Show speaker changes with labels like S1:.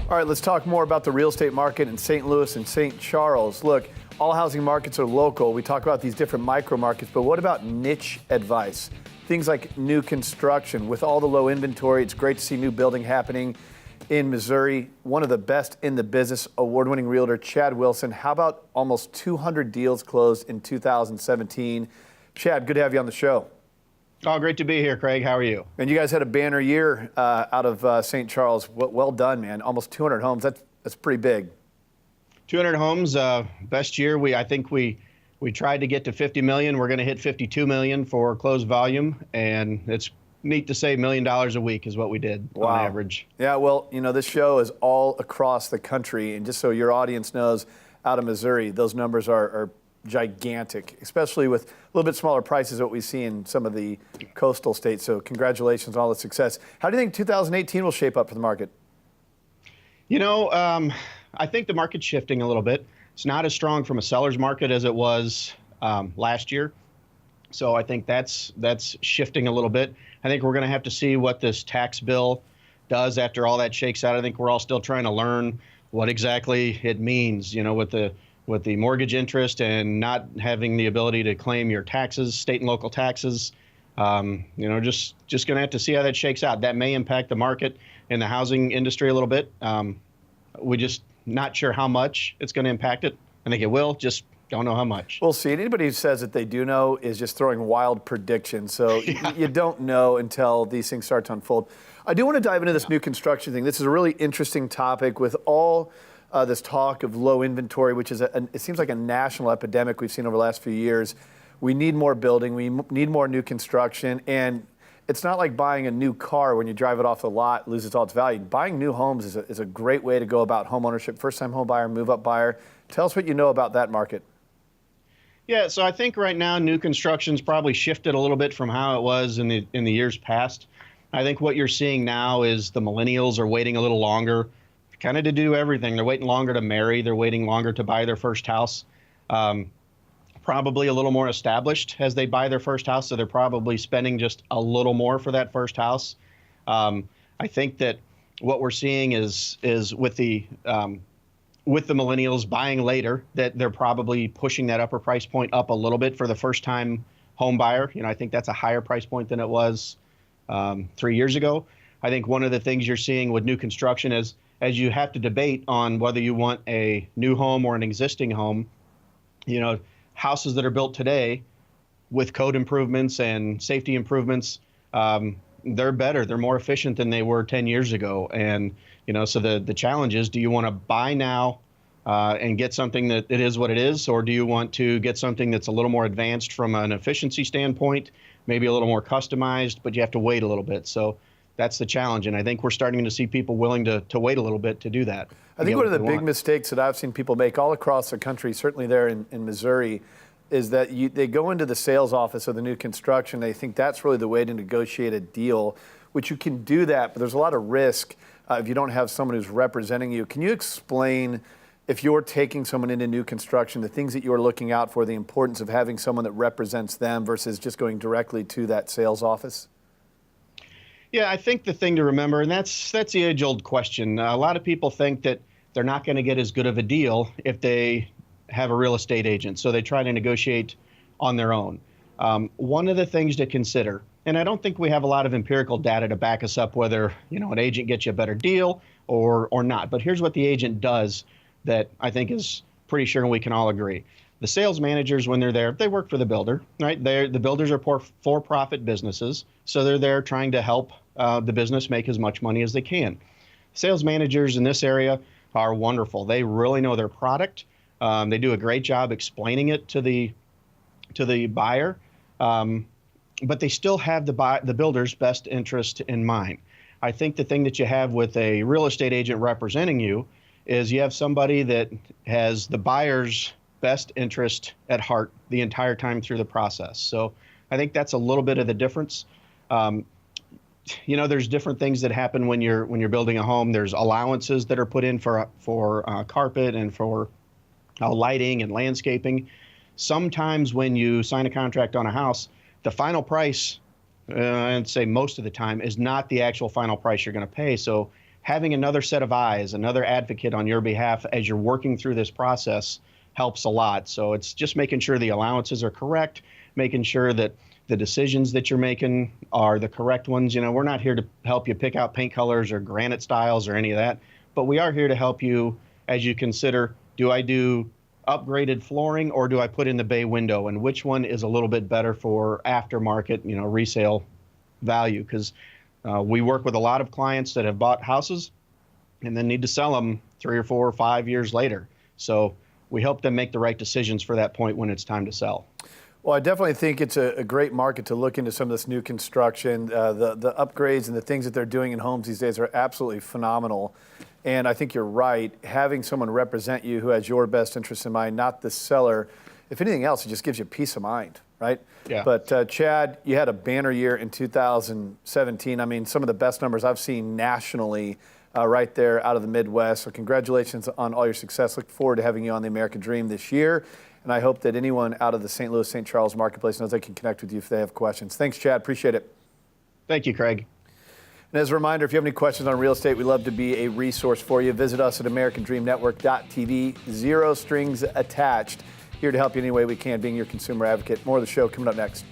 S1: All right, let's talk more about the real estate market in St. Louis and St. Charles. Look, all housing markets are local. We talk about these different micro markets, but what about niche advice? Things like new construction. With all the low inventory, it's great to see new building happening in Missouri. One of the best in the business, award-winning realtor Chad Wilson. How about almost 200 deals closed in 2017? Chad, good to have you on the show.
S2: Oh, great to be here, Craig. How are you?
S1: And you guys had a banner year out of St. Charles. Well done, man. Almost 200 homes. That's pretty big.
S2: 200 homes, best year. I think we tried to get to 50 million. We're going to hit 52 million for closed volume, and it's neat to say $1 million a week is what we did on average.
S1: Yeah, well, you know, this show is all across the country, and just so your audience knows, out of Missouri, those numbers are gigantic, especially with a little bit smaller prices what we see in some of the coastal states. So congratulations on all the success. How do you think 2018 will shape up for the market?
S2: You know, I think the market's shifting a little bit. It's not as strong from a seller's market as it was last year. So I think that's shifting a little bit. I think we're going to have to see what this tax bill does after all that shakes out. I think we're all still trying to learn what exactly it means, you know, with the mortgage interest and not having the ability to claim your taxes, state and local taxes. You know, just going to have to see how that shakes out. That may impact the market in the housing industry a little bit. We just not sure how much it's going to impact it. I think it will, just don't know how much.
S1: We'll see. Anybody who says that they do know is just throwing wild predictions. So you don't know until these things start to unfold. I do want to dive into this new construction thing. This is a really interesting topic with all this talk of low inventory, which is it seems like a national epidemic we've seen over the last few years. We need more building. We need more new construction. And it's not like buying a new car when you drive it off the lot, it loses all its value. Buying new homes is a great way to go about home ownership. First-time home buyer, move-up buyer. Tell us what you know about that market.
S2: Yeah, so I think right now new construction's probably shifted a little bit from how it was in the years past. I think what you're seeing now is the millennials are waiting a little longer, kind of to do everything. They're waiting longer to marry. They're waiting longer to buy their first house. Probably a little more established as they buy their first house, so they're probably spending just a little more for that first house. I think that what we're seeing is with the millennials buying later, that they're probably pushing that upper price point up a little bit for the first-time home buyer. You know, I think that's a higher price point than it was 3 years ago. I think one of the things you're seeing with new construction is, as you have to debate on whether you want a new home or an existing home, you know, houses that are built today with code improvements and safety improvements, they're better. They're more efficient than they were 10 years ago. And, you know, so the challenge is, do you want to buy now and get something that it is what it is, or do you want to get something that's a little more advanced from an efficiency standpoint, maybe a little more customized, but you have to wait a little bit. So that's the challenge. And I think we're starting to see people willing to wait a little bit to do that.
S1: I think one of the big mistakes that I've seen people make all across the country, certainly there in Missouri, is that they go into the sales office of the new construction. They think that's really the way to negotiate a deal, which you can do that, but there's a lot of risk if you don't have someone who's representing you. Can you explain, if you're taking someone into new construction, the things that you're looking out for, the importance of having someone that represents them versus just going directly to that sales office?
S2: Yeah, I think the thing to remember, and that's the age-old question. A lot of people think that they're not going to get as good of a deal if they have a real estate agent, so they try to negotiate on their own. One of the things to consider, and I don't think we have a lot of empirical data to back us up whether, you know, an agent gets you a better deal or not, but here's what the agent does that I think is pretty sure we can all agree. The sales managers, when they're there, they work for the builder, right? The builders are for-profit businesses, so they're there trying to help the business make as much money as they can. Sales managers in this area are wonderful. They really know their product. They do a great job explaining it to the buyer, but they still have the builder's best interest in mind. I think the thing that you have with a real estate agent representing you is you have somebody that has the buyer's best interest at heart the entire time through the process. So I think that's a little bit of the difference. You know, there's different things that happen when you're building a home. There's allowances that are put in for carpet and for lighting and landscaping. Sometimes when you sign a contract on a house, the final price, I'd say most of the time, is not the actual final price you're going to pay. So having another set of eyes, another advocate on your behalf as you're working through this process helps a lot. So it's just making sure the allowances are correct, making sure that the decisions that you're making are the correct ones. We're not here to help you pick out paint colors or granite styles or any of that, but we are here to help you as you consider, do I do upgraded flooring or do I put in the bay window, and which one is a little bit better for aftermarket, resale value? Because we work with a lot of clients that have bought houses and then need to sell them 3 or 4 or 5 years later. So we help them make the right decisions for that point when it's time to sell.
S1: Well, I definitely think it's a great market to look into some of this new construction. The upgrades and the things that they're doing in homes these days are absolutely phenomenal. And I think you're right. Having someone represent you who has your best interest in mind, not the seller, if anything else, it just gives you peace of mind, right?
S2: Yeah.
S1: But Chad, you had a banner year in 2017. I mean, some of the best numbers I've seen nationally right there out of the Midwest. So congratulations on all your success. Look forward to having you on the American Dream this year. And I hope that anyone out of the St. Louis, St. Charles marketplace knows they can connect with you if they have questions. Thanks, Chad. Appreciate it.
S2: Thank you, Craig.
S1: And as a reminder, if you have any questions on real estate, we'd love to be a resource for you. Visit us at AmericanDreamNetwork.tv. 0 strings attached. Here to help you any way we can, being your consumer advocate. More of the show coming up next.